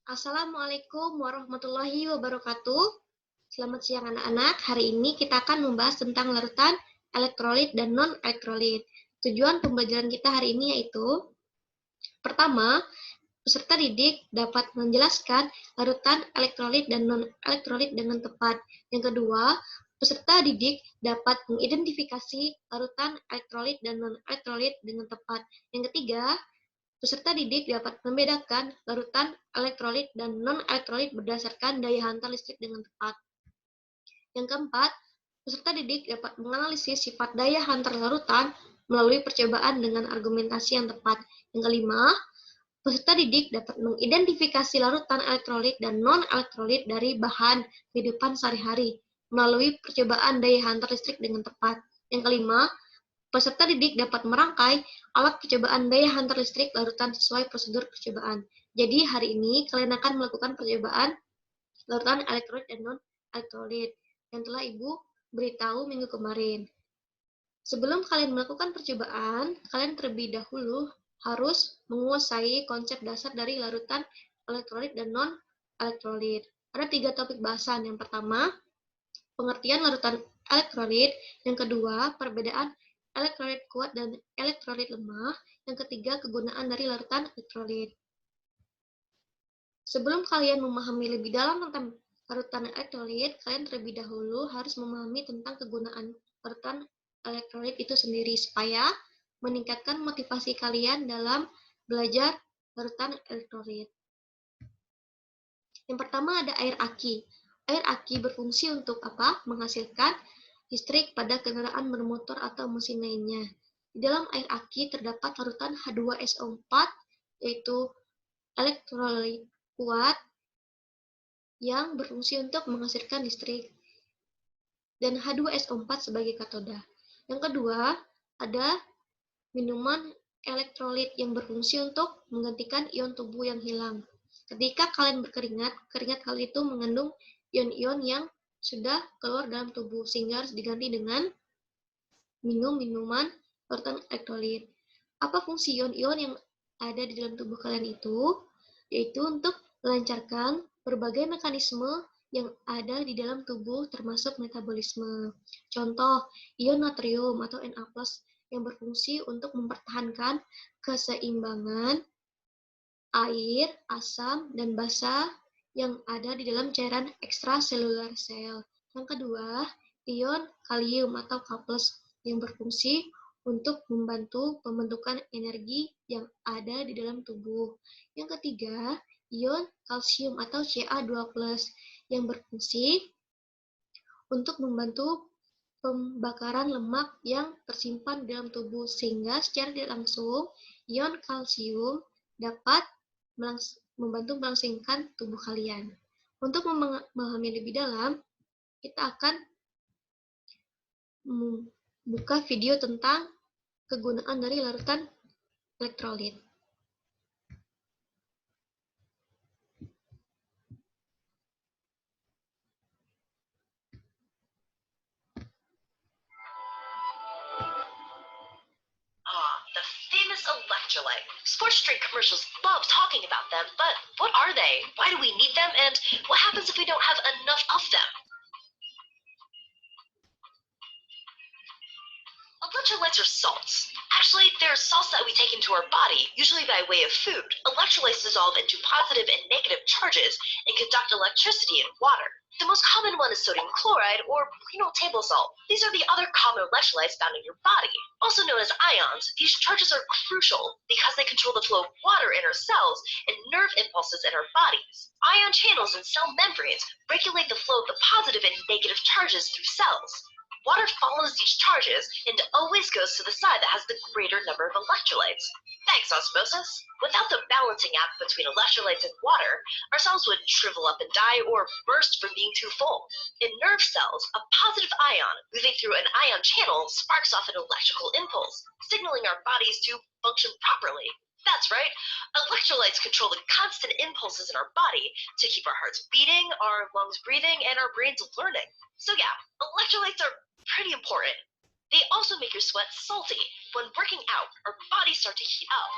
Assalamualaikum warahmatullahi wabarakatuh. Selamat siang anak-anak. Hari ini kita akan membahas tentang larutan elektrolit dan non-elektrolit. Tujuan pembelajaran kita hari ini yaitu: pertama, peserta didik dapat menjelaskan larutan elektrolit dan non-elektrolit dengan tepat. Yang kedua, peserta didik dapat mengidentifikasi larutan elektrolit dan non-elektrolit dengan tepat. Yang ketiga, peserta didik dapat membedakan larutan elektrolit dan non-elektrolit berdasarkan daya hantar listrik dengan tepat. Yang keempat, peserta didik dapat menganalisis sifat daya hantar larutan melalui percobaan dengan argumentasi yang tepat. Yang kelima, peserta didik dapat mengidentifikasi larutan elektrolit dan non-elektrolit dari bahan kehidupan sehari-hari melalui percobaan daya hantar listrik dengan tepat. Yang kelima, peserta didik dapat merangkai alat percobaan daya hantar listrik larutan sesuai prosedur percobaan. Jadi hari ini kalian akan melakukan percobaan larutan elektrolit dan non-elektrolit yang telah Ibu beritahu minggu kemarin. Sebelum kalian melakukan percobaan, kalian terlebih dahulu harus menguasai konsep dasar dari larutan elektrolit dan non-elektrolit. Ada 3 topik bahasan. Yang pertama, pengertian larutan elektrolit. Yang kedua, perbedaan elektrolit kuat dan elektrolit lemah. Yang ketiga, kegunaan dari larutan elektrolit. Sebelum kalian memahami lebih dalam tentang larutan elektrolit, kalian terlebih dahulu harus memahami tentang kegunaan larutan elektrolit itu sendiri supaya meningkatkan motivasi kalian dalam belajar larutan elektrolit. Yang pertama ada air aki. Air aki berfungsi untuk apa? Menghasilkan listrik pada kendaraan bermotor atau mesin lainnya. Di dalam air aki terdapat larutan H2SO4, yaitu elektrolit kuat yang berfungsi untuk menghasilkan listrik, dan H2SO4 sebagai katoda. Yang kedua, ada minuman elektrolit yang berfungsi untuk menggantikan ion tubuh yang hilang. Ketika kalian berkeringat, keringat kalian itu mengandung ion-ion yang sudah keluar dalam tubuh, sehingga harus diganti dengan minum minuman larutan elektrolit. Apa fungsi ion-ion yang ada di dalam tubuh kalian itu? Yaitu untuk melancarkan berbagai mekanisme yang ada di dalam tubuh termasuk metabolisme. Contoh, ion natrium atau Na+ yang berfungsi untuk mempertahankan keseimbangan air, asam, dan basa yang ada di dalam cairan ekstraselular sel. Yang kedua, ion kalium atau K+ yang berfungsi untuk membantu pembentukan energi yang ada di dalam tubuh. Yang ketiga, ion kalsium atau Ca2+ yang berfungsi untuk membantu pembakaran lemak yang tersimpan di dalam tubuh, sehingga secara tidak langsung ion kalsium dapat membantu melangsingkan tubuh kalian. Untuk memahami lebih dalam, kita akan membuka video tentang kegunaan dari larutan elektrolit. The famous electrolyte. Sports drink commercials love talking about them, but what are they? Why do we need them? And what happens if we don't have enough of them? Electrolytes are salts. Actually, they're salts that we take into our body, usually by way of food. Electrolytes dissolve into positive and negative charges and conduct electricity in water. The most common one is sodium chloride or plain old table salt. These are the other common electrolytes found in your body. Also known as ions, these charges are crucial because they control the flow of water in our cells and nerve impulses in our bodies. Ion channels and cell membranes regulate the flow of the positive and negative charges through cells. Water follows these charges and always goes to the side that has the greater number of electrolytes. Thanks, osmosis. Without the balancing act between electrolytes and water, our cells would shrivel up and die or burst from being too full. In nerve cells, a positive ion moving through an ion channel sparks off an electrical impulse, signaling our bodies to function properly. That's right. Electrolytes control the constant impulses in our body to keep our hearts beating, our lungs breathing, and our brains learning. So yeah, electrolytes are pretty important. They also make your sweat salty. When working out, our bodies start to heat up.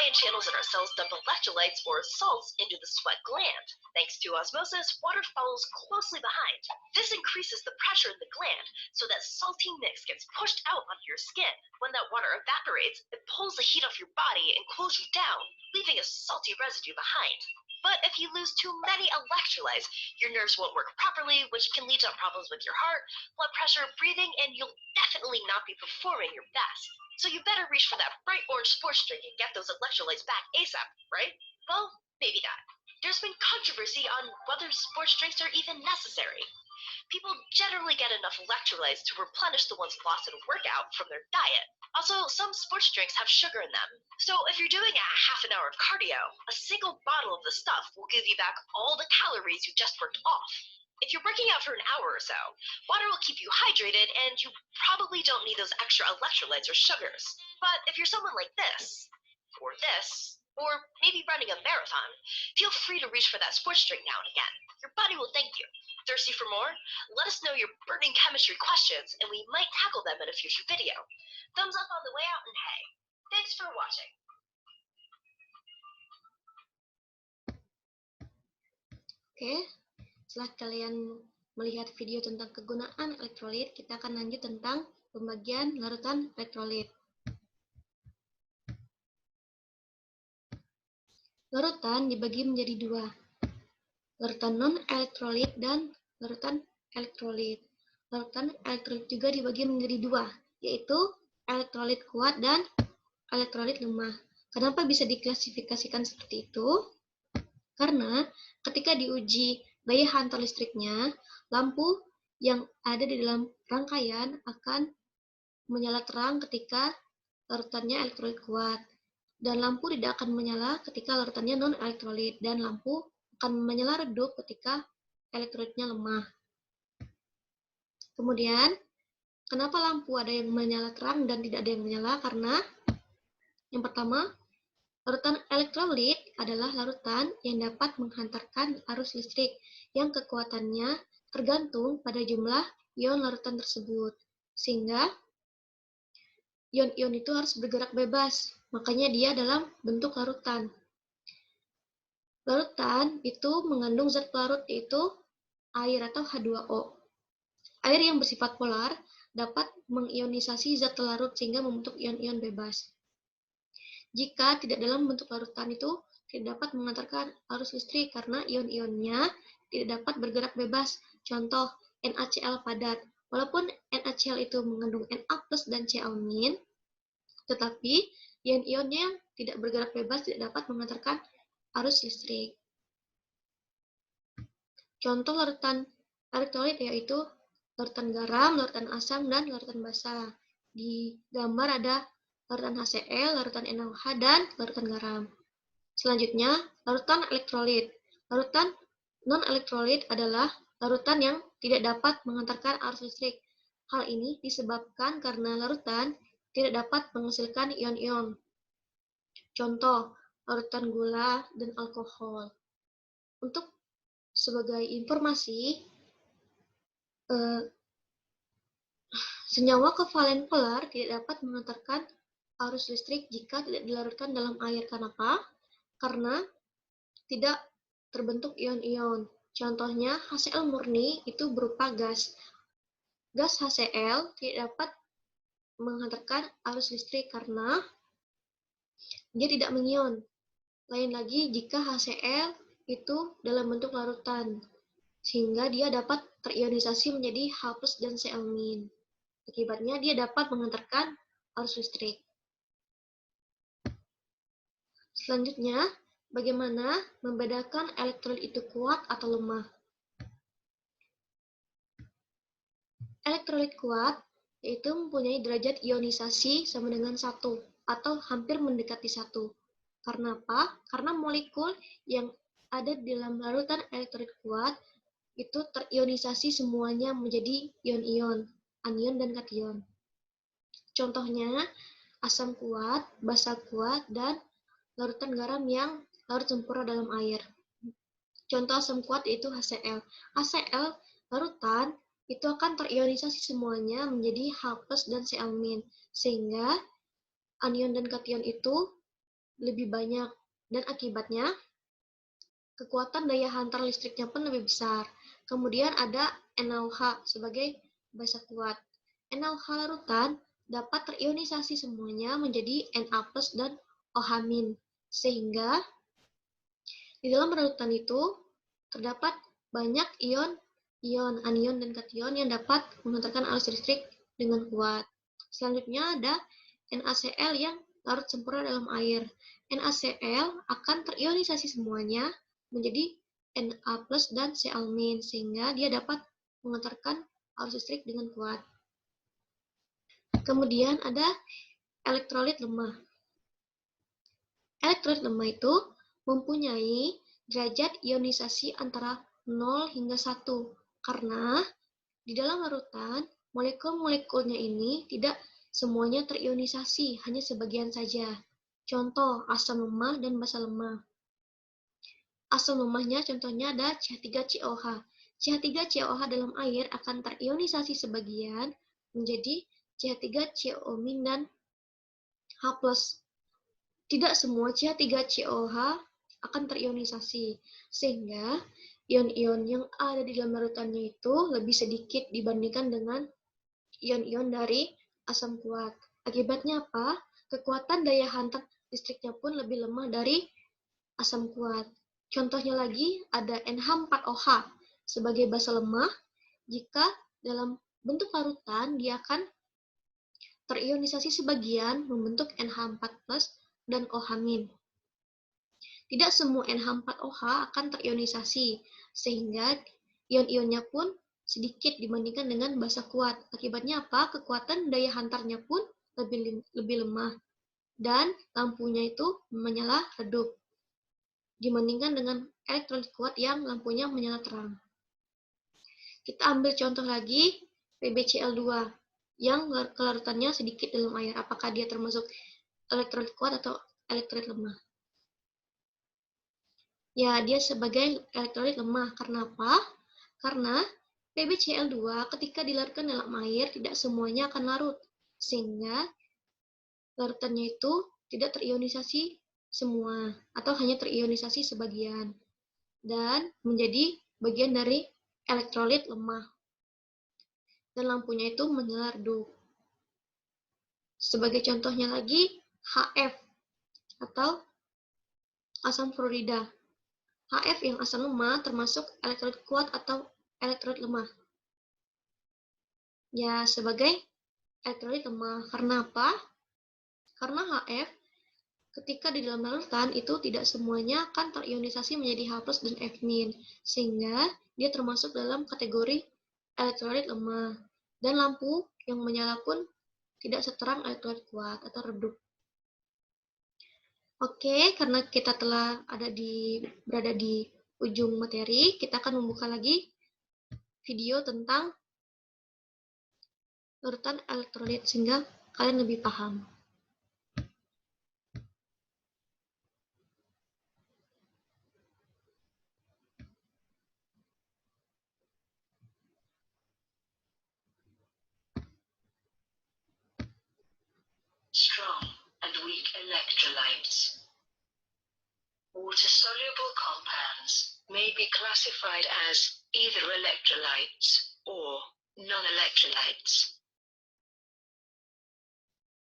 Ion channels in our cells dump electrolytes or salts into the sweat gland. Thanks to osmosis, water follows closely behind. This increases the pressure in the gland, so that salty mix gets pushed out onto your skin. When that water evaporates, it pulls the heat off your body and cools you down, leaving a salty residue behind. But if you lose too many electrolytes, your nerves won't work properly, which can lead to problems with your heart, blood pressure, breathing, and you'll definitely not be performing your best. So you better reach for that bright orange sports drink and get those electrolytes back ASAP, right? Well, maybe not. There's been controversy on whether sports drinks are even necessary. People generally get enough electrolytes to replenish the ones lost in a workout from their diet. Also, some sports drinks have sugar in them. So if you're doing a half an hour of cardio, a single bottle of the stuff will give you back all the calories you just worked off. If you're working out for an hour or so, water will keep you hydrated and you probably don't need those extra electrolytes or sugars. But if you're someone like this, or maybe running a marathon, feel free to reach for that sports drink now and again. Your body will thank you. Thirsty for more? Let us know your burning chemistry questions and we might tackle them in a future video. Thumbs up on the way out and hey, thanks for watching. Oke, setelah kalian melihat video tentang kegunaan elektrolit, kita akan lanjut tentang pembagian larutan elektrolit. Larutan dibagi menjadi dua, larutan non-elektrolit dan larutan elektrolit. Larutan elektrolit juga dibagi menjadi dua, yaitu elektrolit kuat dan elektrolit lemah. Kenapa bisa diklasifikasikan seperti itu? Karena ketika diuji daya hantar listriknya, lampu yang ada di dalam rangkaian akan menyala terang ketika larutannya elektrolit kuat. Dan lampu tidak akan menyala ketika larutannya non-elektrolit, dan lampu akan menyala redup ketika elektrolitnya lemah. Kemudian, kenapa lampu ada yang menyala terang dan tidak ada yang menyala? Karena yang pertama, larutan elektrolit adalah larutan yang dapat menghantarkan arus listrik yang kekuatannya tergantung pada jumlah ion larutan tersebut. Sehingga ion-ion itu harus bergerak bebas, makanya dia dalam bentuk larutan. Larutan itu mengandung zat pelarut yaitu air atau H2O. Air yang bersifat polar dapat mengionisasi zat pelarut sehingga membentuk ion-ion bebas. Jika tidak dalam bentuk larutan itu tidak dapat mengantarkan arus listrik karena ion-ionnya tidak dapat bergerak bebas. Contoh, NaCl padat. Walaupun NaCl itu mengandung Na+ dan Cl-, tetapi ion-ionnya yang tidak bergerak bebas tidak dapat mengantarkan arus listrik. Contoh larutan elektrolit yaitu larutan garam, larutan asam, dan larutan basa. Di gambar ada larutan HCl, larutan NaOH, dan larutan garam. Selanjutnya, larutan elektrolit. Larutan non-elektrolit adalah larutan yang tidak dapat mengantarkan arus listrik. Hal ini disebabkan karena larutan tidak dapat menghasilkan ion-ion. Contoh, larutan gula dan alkohol. Untuk sebagai informasi, senyawa kovalen polar tidak dapat mengantarkan arus listrik jika tidak dilarutkan dalam air. Kenapa? Karena tidak terbentuk ion-ion. Contohnya, HCl murni itu berupa gas. Gas HCl tidak dapat menghantarkan arus listrik karena dia tidak mengion. Lain lagi jika HCl itu dalam bentuk larutan, sehingga dia dapat terionisasi menjadi H+ dan Cl-. Akibatnya dia dapat mengantarkan arus listrik. Selanjutnya, bagaimana membedakan elektrolit itu kuat atau lemah? Elektrolit kuat yaitu mempunyai derajat ionisasi sama dengan 1 atau hampir mendekati 1. Karena apa? Karena molekul yang ada di dalam larutan elektrolit kuat itu terionisasi semuanya menjadi ion-ion, anion dan kation. Contohnya, asam kuat, basa kuat, dan larutan garam yang larut sempurna dalam air. Contoh asam kuat yaitu HCl. HCl larutan itu akan terionisasi semuanya menjadi H+ dan Cl-, sehingga anion dan kation itu lebih banyak, dan akibatnya kekuatan daya hantar listriknya pun lebih besar. Kemudian ada NaOH sebagai basa kuat. NaOH larutan dapat terionisasi semuanya menjadi Na+ dan OH-, sehingga di dalam larutan itu terdapat banyak ion, anion, dan kation yang dapat mengantarkan arus listrik dengan kuat. Selanjutnya ada NaCl yang larut sempurna dalam air. NaCl akan terionisasi semuanya menjadi Na+ dan Cl-, sehingga dia dapat mengantarkan arus listrik dengan kuat. Kemudian ada elektrolit lemah. Elektrolit lemah itu mempunyai derajat ionisasi antara 0 hingga 1, karena di dalam larutan molekul-molekulnya ini tidak semuanya terionisasi, hanya sebagian saja. Contoh, asam lemah dan basa lemah. Asam lemahnya contohnya ada CH3COH. CH3COH dalam air akan terionisasi sebagian menjadi CH3CO- dan H+. Tidak semua CH3COH akan terionisasi, sehingga ion-ion yang ada di dalam larutannya itu lebih sedikit dibandingkan dengan ion-ion dari asam kuat. Akibatnya apa? Kekuatan daya hantar listriknya pun lebih lemah dari asam kuat. Contohnya lagi ada NH4OH sebagai basa lemah. Jika dalam bentuk larutan, dia akan terionisasi sebagian membentuk NH4+ dan OH-. Tidak semua NH4OH akan terionisasi, sehingga ion-ionnya pun sedikit dibandingkan dengan basa kuat. Akibatnya apa? Kekuatan daya hantarnya pun lebih lemah, dan lampunya itu menyala redup dibandingkan dengan elektrolit kuat yang lampunya menyala terang. Kita ambil contoh lagi PbCl2 yang kelarutannya sedikit dalam air. Apakah dia termasuk elektrolit kuat atau elektrolit lemah? Ya, dia sebagai elektrolit lemah. Karena apa? Karena PbCl2 ketika dilarutkan dalam air tidak semuanya akan larut, sehingga larutannya itu tidak terionisasi semua atau hanya terionisasi sebagian dan menjadi bagian dari elektrolit lemah, dan lampunya itu menyala redup. Sebagai contohnya lagi HF atau asam fluorida. HF yang asam lemah termasuk elektrolit kuat atau elektrolit lemah. Ya, sebagai elektrolit lemah. Karena apa? Karena HF ketika di dalam larutan itu tidak semuanya akan terionisasi menjadi H+ dan F-, sehingga dia termasuk dalam kategori elektrolit lemah. Dan lampu yang menyala pun tidak seterang elektrolit kuat atau redup. Oke, karena kita telah berada di ujung materi, kita akan membuka lagi video tentang larutan elektrolit sehingga kalian lebih paham. Strong and weak electrolytes. Water-soluble compounds may be classified as either electrolytes or non-electrolytes.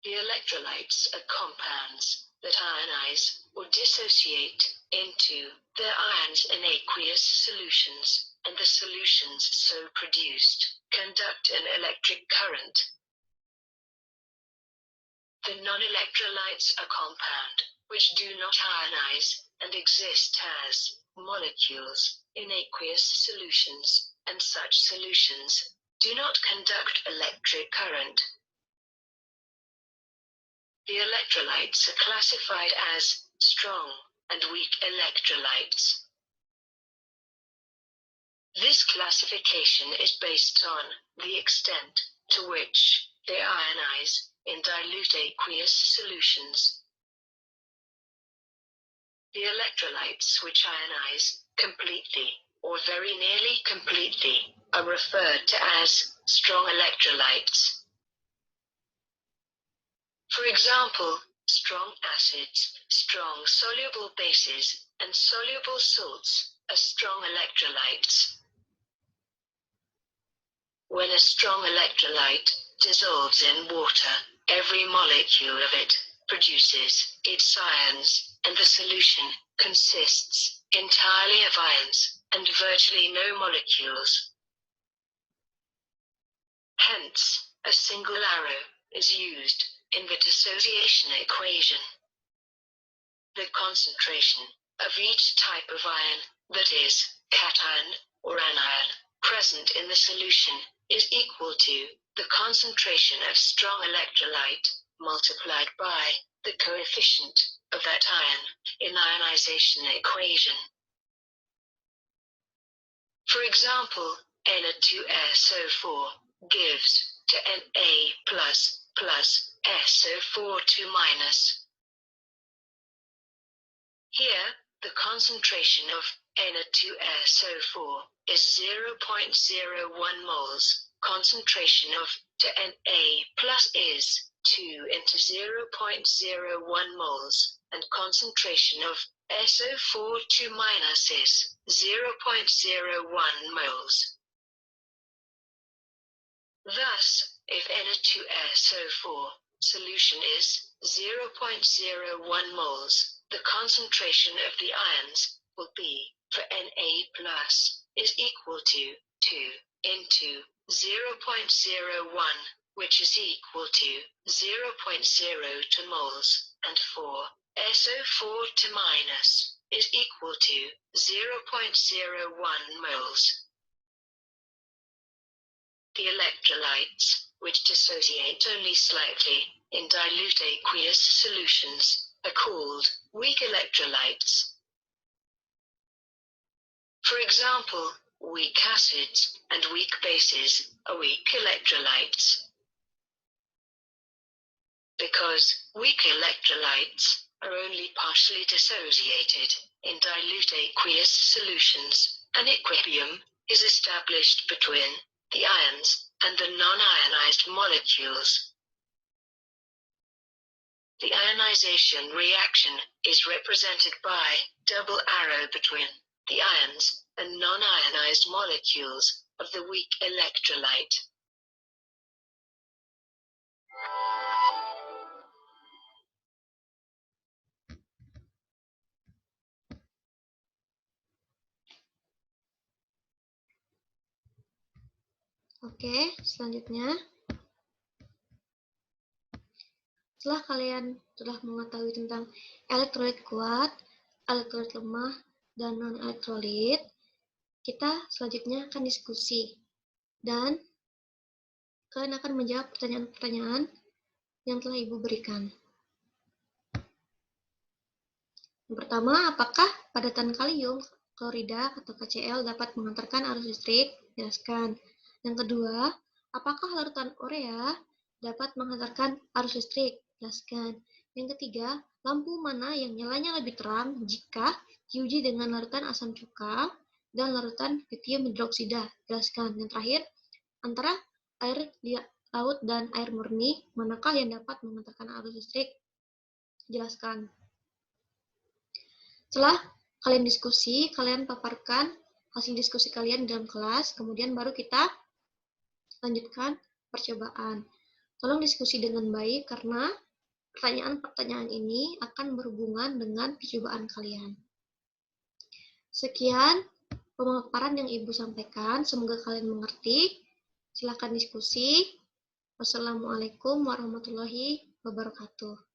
The electrolytes are compounds that ionize or dissociate into their ions in aqueous solutions, and the solutions so produced conduct an electric current. The non-electrolytes are compounds which do not ionize and exist as molecules in aqueous solutions, and such solutions do not conduct electric current. The electrolytes are classified as strong and weak electrolytes. This classification is based on the extent to which they ionize in dilute aqueous solutions. The electrolytes which ionize completely or very nearly completely are referred to as strong electrolytes. For example, strong acids, strong soluble bases, and soluble salts are strong electrolytes. When a strong electrolyte dissolves in water, every molecule of it produces its ions, and the solution consists entirely of ions and virtually no molecules. Hence, a single arrow is used in the dissociation equation. The concentration of each type of ion, that is, cation or anion, present in the solution is equal to the concentration of strong electrolyte multiplied by the coefficient of that ion in ionization equation. For example, Na2SO4 gives to Na plus SO4 minus. Here, the concentration of Na2SO4 is 0.01 moles. Concentration of Na plus is 2 into 0.01 moles, and concentration of SO4 minus is 0.01 moles. Thus, if Na2SO4 solution is 0.01 moles, the concentration of the ions will be, for Na plus, is equal to 2 into 0.01, which is equal to 0.02 moles, and for SO4 minus is equal to 0.01 moles. The electrolytes, which dissociate only slightly in dilute aqueous solutions, are called weak electrolytes. For example, weak acids and weak bases are weak electrolytes. Because weak electrolytes are only partially dissociated in dilute aqueous solutions, an equilibrium is established between the ions and the non-ionized molecules. The ionization reaction is represented by double arrow between the ions and non-ionized molecules of the weak electrolyte. Oke, selanjutnya. Setelah kalian sudah mengetahui tentang elektrolit kuat, elektrolit lemah, dan non-elektrolit, kita selanjutnya akan diskusi. Dan kalian akan menjawab pertanyaan-pertanyaan yang telah Ibu berikan. Yang pertama, apakah padatan kalium klorida atau KCl dapat mengantarkan arus listrik? Jelaskan. Yang kedua, apakah larutan urea dapat menghantarkan arus listrik? Jelaskan. Yang ketiga, lampu mana yang nyalanya lebih terang jika diuji dengan larutan asam cuka dan larutan litium hidroksida? Jelaskan. Yang terakhir, antara air di laut dan air murni, manakah yang dapat mengantarkan arus listrik? Jelaskan. Setelah kalian diskusi, kalian paparkan hasil diskusi kalian dalam kelas, kemudian baru kita lanjutkan percobaan. Tolong diskusi dengan baik karena pertanyaan-pertanyaan ini akan berhubungan dengan percobaan kalian. Sekian pemaparan yang Ibu sampaikan, semoga kalian mengerti. Silakan diskusi. Wassalamualaikum warahmatullahi wabarakatuh.